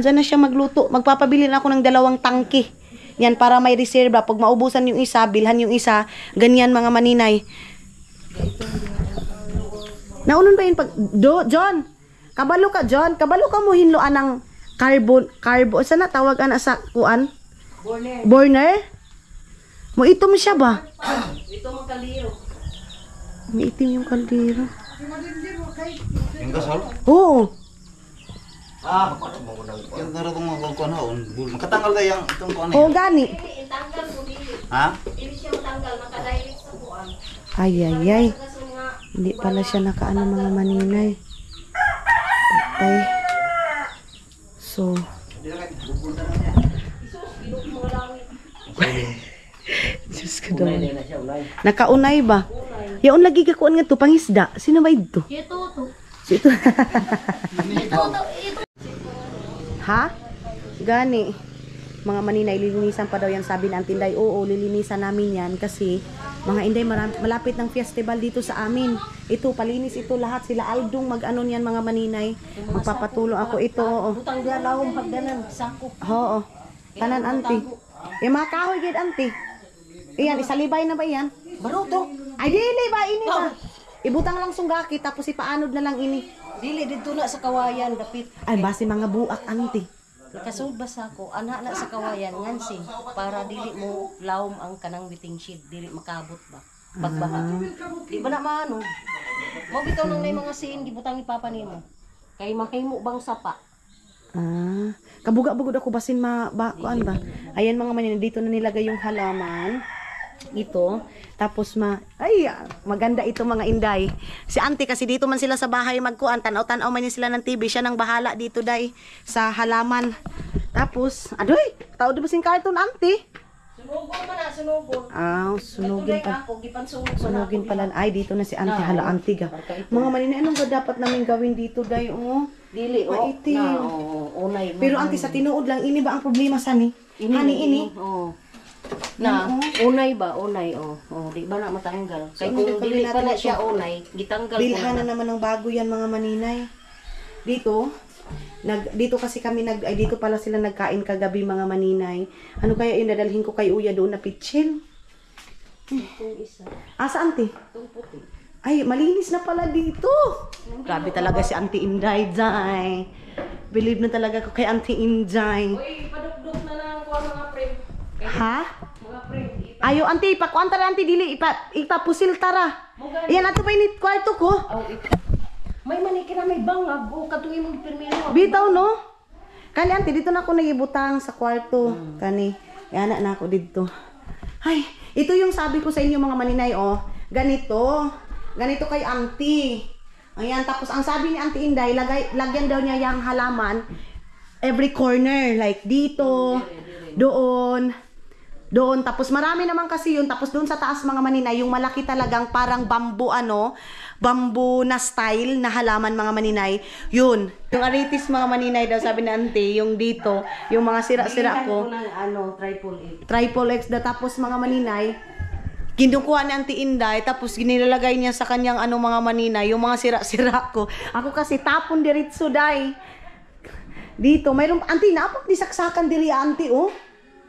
Andyan na siya magluto. Magpapabili na ako ng 2 tangke. Yan para may reserva. Pag maubusan yung isa, bilhan yung isa. Ganyan mga maninay. Naunon ba yun pag... John! Kabalo ka, John. Kabalo ka mo hinloan ng carbo. Saan na tawag sa kuan? Burner. Mo itom siya ba? Ito mga kaliro. May itim yung kaldero. Yung gasol? Oo. Yung naratong mga kuan haon, makatanggal na yung itong kuan Oo, gani. Tanggal ko dili. Ha? Dili siya matanggal, naka-direct sa buwan. Ay. Kasi nga, Hindi pala siya nakaano mga maninay. Patay. So. Diyos ko daw. Nakaunay ba? Yaon lagi ka kuan nga to, pangisda. Sino ba ito? ito to. Ito. Ito. Ha? Gani. Mga maninay, lilinisan pa daw yan, sabi ng Tinday. Oo, lilinisan namin yan kasi mga inday, malapit ng festival dito sa amin. Ito, palinis ito lahat. Sila Aldong mag-ano niyan mga maninay. Magpapatulong ako ito. Oo. Butang dia lawom hagdanan, sako. Oo. Tanan anti. Mga kahoy gid anti. Iyan, isalibay na ba yan? Baruto. Ay, dili ba? Ini ba? Ibutang lang sunggaki, tapos ipaanod na lang ini. Dili dito na sa kawayan dapit. Ay, base mga buak anti. Kasud ba sa ako, ana na sa kawayan ngansi para dili mo lawom ang kanang biting sheet, dili makabot ba pagbaha. Di ba na maano? Mo bitaw nang may mga siin gibutang ni papa nimo. Kay mahimo bang sapa. Kabuga-bugod ako basin kuan ba? Ayan mga manin, dito na nilagay yung halaman. Ito, tapos maganda ito mga inday. Si auntie kasi dito man sila sa bahay magkuan, tanaw-tanaw man sila ng TV, siya nang bahala dito day sa halaman. Tapos, adoy, tao di ba sing karton auntie? Sunugon man na, sunugon. Sunugin pa. Ako gipansugod Sunugin pala. Ay, dito na si auntie, hala auntie ga. Mga manin, anong ba dapat namin gawin dito day? dili maitim. Unay. Pero auntie, sa tinuod lang, ini ba ang problema sa ni? Ini. Na unay ba di ba na matanggal kay kung dili pa na siya unay gitanggal Bilhan na naman ng bago yan mga maninay. Dito kasi kami dito pala sila nagkain kagabi mga maninay. Ano kaya yung dadalhin ko kay Uya doon na pitchin? itong isa Asa auntie? itong puti Ay, malinis na pala dito. Grabe talaga si Auntie Inday, Day. Believe na talaga ko kay Auntie Inday. uy padugdog na lang ko mga frame Ha? mga frame Ayo, auntie, ipakuan tara, auntie, dili, ipapusil tara. Iyan, ato pa init kwarto ko. may maniki na may bangag o katuloy mong permino Bitaw, no? Kani, auntie, dito na ako nagibutang sa kwarto. Kani, iyan na ako dito. Ay, ito yung sabi ko sa inyo mga maninay, ganito. Ganito kay auntie. Ayan, tapos ang sabi ni Auntie Inday, lagyan daw niya yung halaman every corner, like dito, doon, tapos marami naman kasi yun, tapos doon sa taas mga maninay, yung malaki talagang parang bamboo na style na halaman mga maninay, yun, yung aritis mga maninay daw, sabi ni auntie, yung dito, yung mga sira-sira ko, triple X na, tapos mga maninay, kinukuha ni Auntie Inday, tapos ginilalagay niya sa kanyang mga maninay, yung mga sira-sira ko, ako kasi tapon diretso day. Dito, mayroon, auntie, napag di saksakan diri, auntie, oh.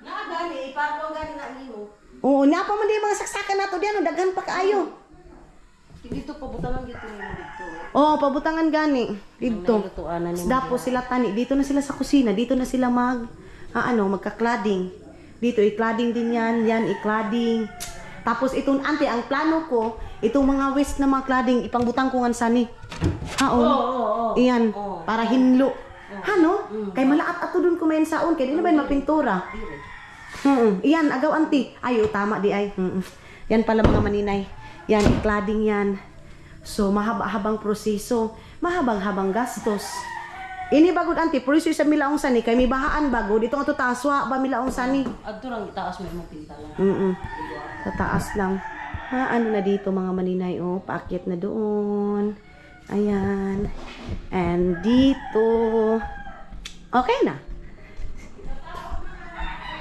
Gani, ipapaw gani na nimo. Oo, napa man di mga saksakan nato diyan, daghan pa kaayo. Dito pabutangan dito nimo dito. Oh, pabutangan gani dito. Lutuanan nimo. Tapos sila tani, dito na sila sa kusina, dito na sila magka-cladding. Dito i-cladding din yan, i-cladding. Tapos itong auntie, ang plano ko, itong mga waste na mga cladding ipangbutang ko ngan sani. Oo. Iyan, para hinlo. Hano? Kay malaat ato dun kumain saon, kay di na ba yung mapintura? Iyan, agaw auntie. Ay, tama di ay. Yan pala mga maninay. Yan, i-cladding yan. So, mahaba-habang proseso. Mahabang-habang gastos. Ini bagod auntie, proseso sa milaong sani. Kay may bahaan bago. Dito nga to taswa ba milaong sani? Adto lang itaas mo imong pinta lang. Sa taas lang. Ano na dito mga maninay, oh. Paakyat na doon. Ayan. And dito. Okay na.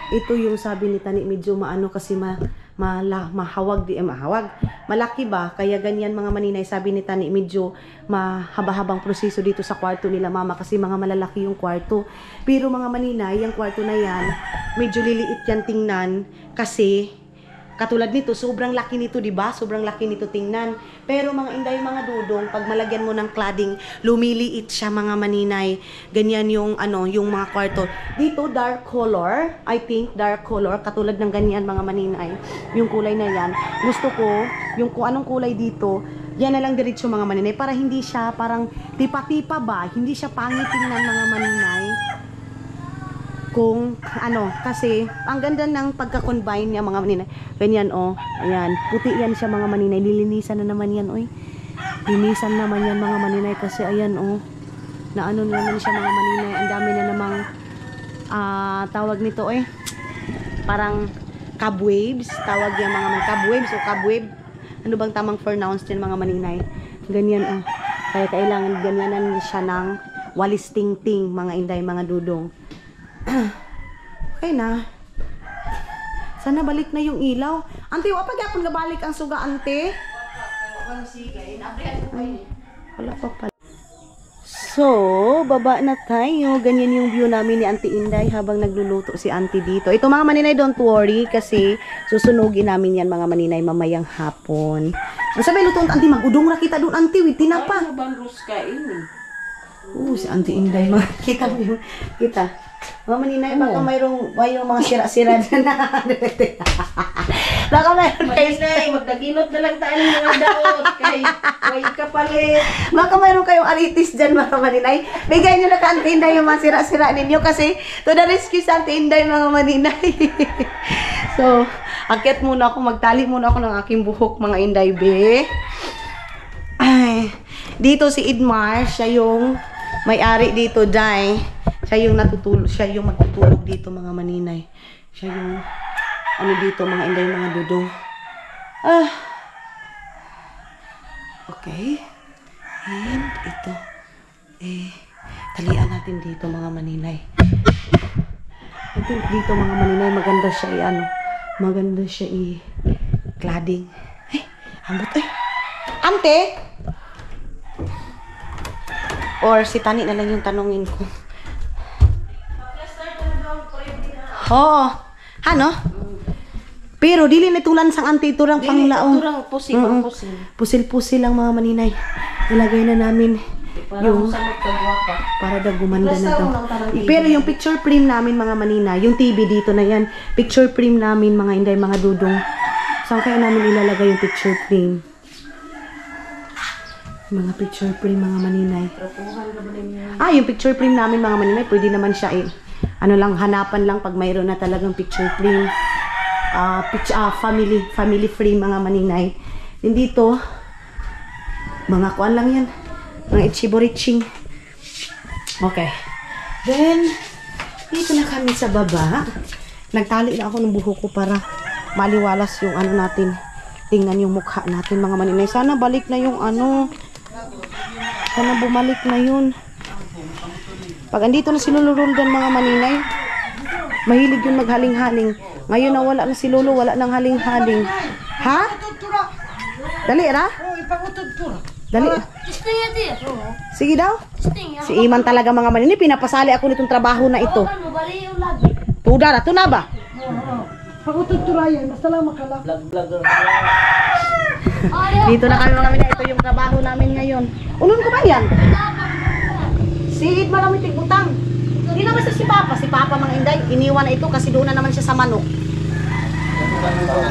Ito yung sabi ni Tani, medyo maano kasi mahawag di mahawag. Malaki ba? Kaya ganyan mga maninay, sabi ni Tani, medyo mahaba-habang proseso dito sa kwarto nila mama kasi mga malalaki yung kwarto. Pero mga maninay, yung kwarto na yan, medyo liliit yan tingnan kasi katulad nito, sobrang laki nito, di ba? Sobrang laki nito tingnan. Pero mga inday, mga dudong, pag malagyan mo ng cladding, lumiliit siya mga maninay. Ganyan yung yung mga kwarto. Dito dark color, I think dark color, katulad ng ganyan mga maninay. Yung kulay na yan. Gusto ko yung kung anong kulay dito, yan na lang diretso mga maninay para hindi siya parang tipa-tipa ba, hindi siya pangit tingnan mga maninay. Kung kasi ang ganda ng pagka-combine niya mga maninay. Ganyan ayan, puti yan siya mga maninay. Lilinisan na naman yan, oy. Linisan naman yan mga maninay kasi ayan na naman siya mga maninay. Ang dami na namang tawag nito, parang cobwebs, tawag yan mga cobwebs o cobweb. Ano bang tamang pronounce din mga maninay? Ganyan Kaya kailangan ganyanan siya ng walis ting-ting mga inday, mga dudong. Okay na. Sana balik na yung ilaw. Ante, wa pa gyapon gabalik ang suga, ante. Wala pa pala. So, baba na tayo. Ganyan yung view namin ni Auntie Inday habang nagluluto si Auntie dito. Ito mga maninay, don't worry kasi susunugin namin yan mga maninay mamayang hapon. Ang sabi, luto Auntie, mag-udong na kita doon, Auntie, with tinapa. Si Auntie Inday, kita mo yung kita. Mga maninay, baka mayroong mga sira-sira na. Baka mayroong Maninay, magdagilot na lang tayo ng mga daot kay way kapalit. Baka mayroon kayong aritis dyan mga maninay. Bigay nyo na ka Auntie Inday yung mga sira-sira ninyo kasi to the rescue sa Auntie Inday mga maninay. So, akit muna ako, magtali muna ako ng aking buhok mga Inday be. Ay, dito si Idmar, siya yung may-ari dito, Day. Siya yung magtutulog dito mga maninay. Siya yung dito mga Inday, mga dudong. Okay. And ito. Talian natin dito mga maninay. I think dito mga maninay maganda siya maganda siya cladding. Ambot Ante! Or si Tani na lang yung tanongin ko. Oo. Pero dili na tulan sang Auntie turang panglaong. Turang pusil. Pusil-pusil lang mga maninay. Ilagay na namin yung sa magkagwapa. para daw gumanda na daw. TV. Pero yung picture frame namin mga maninay, yung TV dito na yan, picture frame namin mga Inday, mga dudong. Saan kaya namin ilalagay yung picture frame? Mga picture frame mga maninay. Yung picture frame namin mga maninay, pwede naman siya hanapan lang pag mayroon na talagang picture frame. Family frame mga maninay. Din dito, mga kuan lang yan. Mga ichiboriching. Okay. Then, dito na kami sa baba. Nagtali na ako ng buhok ko para maliwalas yung natin. Tingnan yung mukha natin mga maninay. Sana balik na yung sana bumalik na yun. Pag andito na si Lolo Roldan mga maninay, mahilig yun maghaling-haling. Ngayon na wala na si Lolo, wala nang haling-haling. Ha? Dali ra? Oh, ipangutod ko. Dali. Sige daw. Si Iman talaga mga maninay. Pinapasali ako nitong trabaho na ito. Tuda na. Ito na ba? Pagututurayan, basta lang makala. Dito na kami mga maninay. Ito yung trabaho namin ngayon. Unon ko ba yan? Si Id marami tigbutang. Hindi na basta si Papa. Si Papa mga inday. Iniwan na ito kasi doon na naman siya sa manok.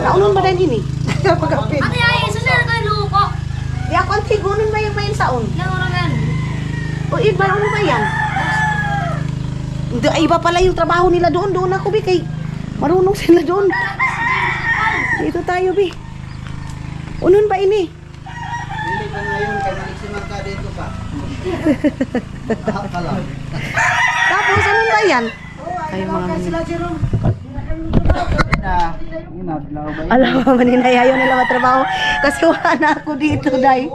Naunon ba din ini? Pagkapit. Di ako ang tigunin ba yung mayin saon? O Id, ba ano ba yan? Hindi, iba pala yung trabaho nila doon. Doon ako, Bi. Kay marunong sila doon. Dito tayo, Bi. Unon ba ini? Dili ka ngayon, kaya nagsimang ka dito pa. Tapos, anong ba yan? Kayo mga Sila Jerome. Inadlaw ba? alam mo, maninay, ayaw nila matrabaho. Kasi wala na ako dito, Day.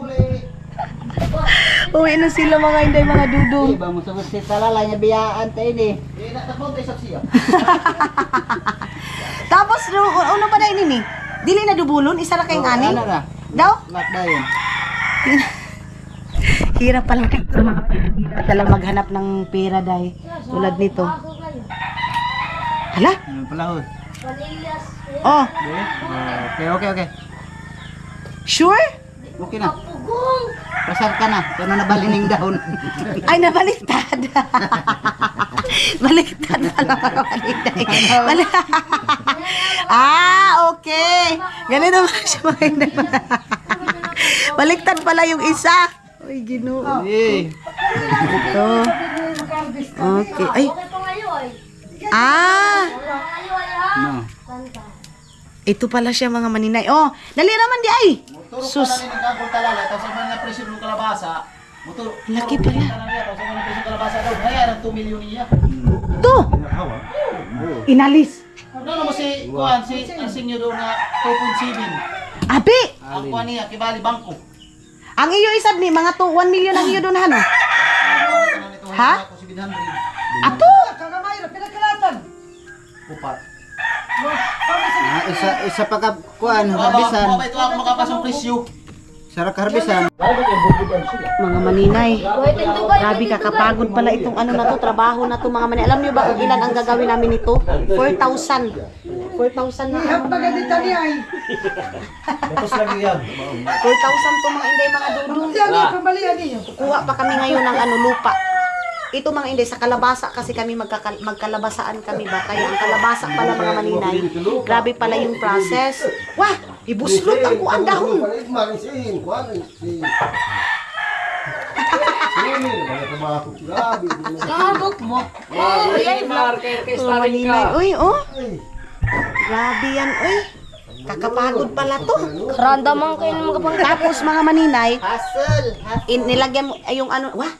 Uwi na sila mga inday, mga dudong. Iba mo sa gusto talala niya biyaan tayo ni. Tapos, ano pa na ini? Dili na dubulon, isa ra kayong ani? Ano na? Daw? Lock na yun. Hirap pala dito mga hirap pala maghanap ng pera, Day. Tulad nito. Hala? Ano pala ho? Oh, Okay. sure? Okay na. Pasal ka na. Kaya na nabalining daon. Ay, nabaliktad. Baliktad pala mga maninay. Okay. Ganito ba siya mga inday? Baliktad pala yung isa. Uy, Ginoo. Eh. Ito. Okay. Ay. No. Ito pala siya mga maninay. Oh, dali naman di ay. Sus. Laki pala. To. Inalis. Ano mo si Kuan, si insinyo doon na 2.7. Abi. Ang Kuan niya, kibali bangko. Ang iyo isab ni mga 1 million ang iyo doon hano. Ha? Ato. Kagamay, pinagkalatan. Upat. Isa pa ka Kuan, harbisan. Ito ako makapasong presyo. Sarap harbisan. Mga maninay. Grabe, kakapagod pala itong ano na to, trabaho na to mga maninay. Alam niyo ba kung ilan ang gagawin namin nito? 4,000. 4,000 na. Ihap pagadita niya ay. 4,000 to mga inday, mga dudong. Yan ay pambalian niyo. Kuha pa kami ngayon ng ano, lupa. Ito mga inday, sa kalabasa kasi kami magkalabasaan kami ba? Kaya ang kalabasa pala mga maninay. Grabe pala yung process. Wah! Ibuslot ang kuan dahon. Kabok mo. Mga maninay. Uy, oh. Grabe yan, uy. Kakapagod pala to. Randa man kayo ng mga Tapos mga maninay, nilagyan mo ay, yung ano, wah,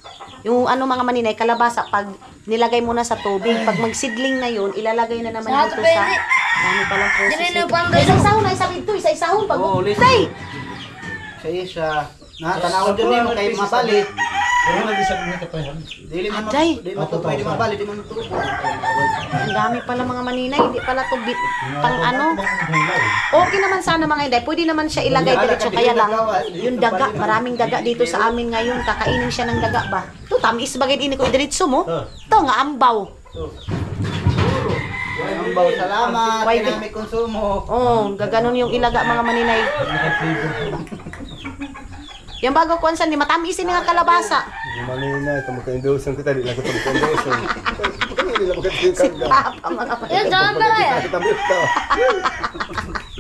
yung ano mga maninay, kalabasa pag nilagay mo na sa tubig, pag magsidling na yun, ilalagay na naman dito sa ano palang process nito. Isang sahon na isang ito, isa-isahon pag tay. Siya. Tanawon din mo kay mabali. Dili man pwede mabali, di man tubo. Ang dami pala mga maninay, hindi pala to pang ano. Okay naman sana mga inday, pwede naman siya ilagay diretso, kaya lang yung daga, maraming daga dito sa amin ngayon, kakainin siya ng daga ba. To tamis bagay ini ko diretso mo. To nga ambaw. Ambaw, salamat. Why Kinami konsumo. Oh, gaganon yung ilaga mga maninay. Yung bago kuansan ni matamisin nga kalabasa. Manina, ito magka-endorsen kita, di lang ito magka-endorsen. Hindi lang magka-endorsen ka. Papa mga maninay. Yan, saan ba kaya? Kitabit ka.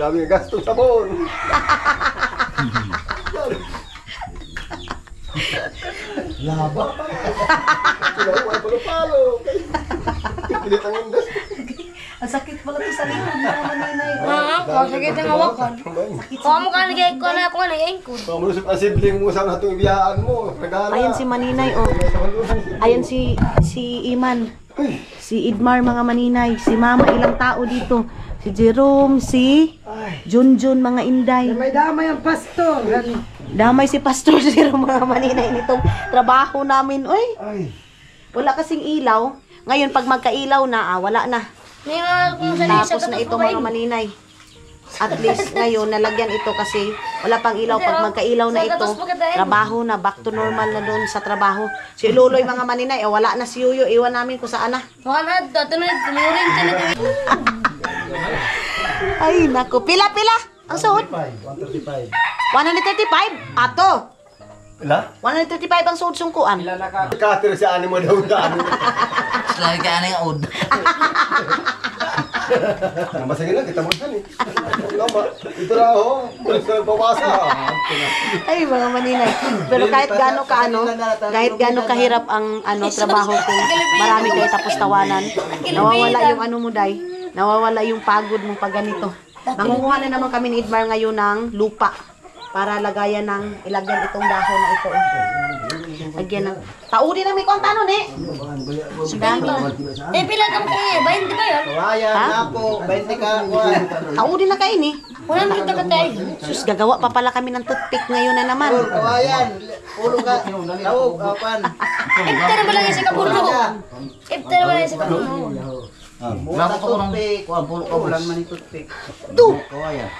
Dami nga gastong sabon. Laba. Sila ko ay palo-palo. Pilit ang indas. Ang sakit pala to sa likod mga maninay. Sakit ang hawakan. Kung mo ka nagay ko na ako na ko. Kung malusip ang sibling mo sa natong ibiyaan mo, regala. Ayan si Maninay, oh. Ayan si Iman. Si Idmar, mga maninay. Si Mama, ilang tao dito. Si Jerome, si Junjun, mga inday. May damay ang pastor. Damay si Pastor Jerome, mga maninay, nitong trabaho namin. Uy, Ay. wala kasing ilaw. Ngayon, pag magkailaw na, wala na. May mga kung saan Tapos na ito mga maninay. At least ngayon, nalagyan ito kasi wala pang ilaw. Pag magkailaw na ito, trabaho na, back to normal na doon sa trabaho. Si Luloy mga maninay, wala na si Yuyo, iwan namin kung saan na. Ay, naku. Pila? Ang suot? 135. 135? Ato. Wala? 135 ang suot sungkuan. Katiro si animo daw daan. Lagi ka anong od. Masaya lang kita mo saan eh. Lama. Ito na ho. Pabasa. Ay, mga maninay. Pero kahit gaano ka kahit gaano kahirap ang trabaho ko, marami kayo tapos tawanan. Nawawala yung ano mo, Day. Nawawala yung pagod mo pag ganito. Nangunguha na naman kami ni Idmar ngayon ng lupa para ilagyan itong dahon na ito. Lagyan ng taudi na may kontano ni. Pila ka mo kayo, 20 ba yun? Kawayan Ha? na po. 20 ka. Kuwan. Taudi na kayo ni. Wala na kita katay. Sus, gagawa pa pala kami ng toothpick ngayon na naman. Kawayan. Pulo ka. Tawag. Kapan. Iftara ba lang yung sa kapuno? Iftara ba lang yung sa kapuno? Mura ka toothpick. Kuwan. Pulo ka. Bulan man yung toothpick. Do, Kawayan.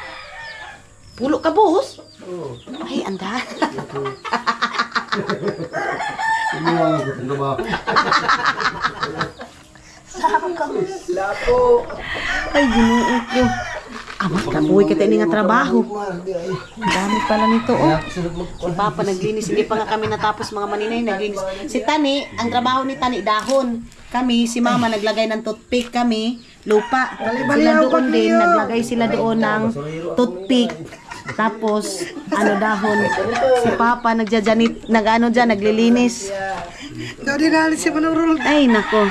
pulo ka boss. Ay, anda. Hindi mo ang gusto ba? Lapo. Ay, ginuo ko. Amat ka buhay kita ini nga trabaho. Ang dami pala nito, oh. Si Papa naglinis, hindi pa nga kami natapos mga maninay, naglinis. Si Tani, ang trabaho ni Tani, dahon. Kami, si Mama, naglagay ng toothpick kami, lupa. Sila doon din, naglagay sila doon ng toothpick. Tapos, dahon. Si Papa, naglilinis. Daw dinalis si Manurul. Ay, nako.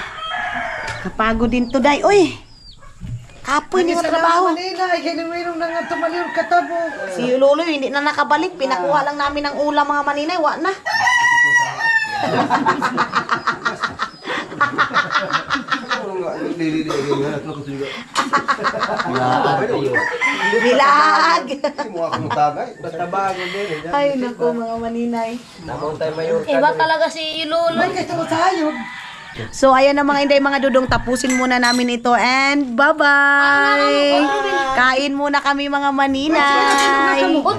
Kapagod din to, Day. Uy! Kapoy niyo trabaho. Manila, kinimirong na nga tumaliw katabo. Si Loloy, hindi na nakabalik. Pinakuha lang namin ng ulam mga maninay. Wa na. Bilag! Hindi mo ako matagay. Basta bago din. Ay, naku mga maninay. Namon tayo mayor. Iba talaga si Lolo. Ay, kaya tayo. So, ayan na mga inday, mga dudong. Tapusin muna namin ito. And bye-bye! Kain muna kami mga maninay. O,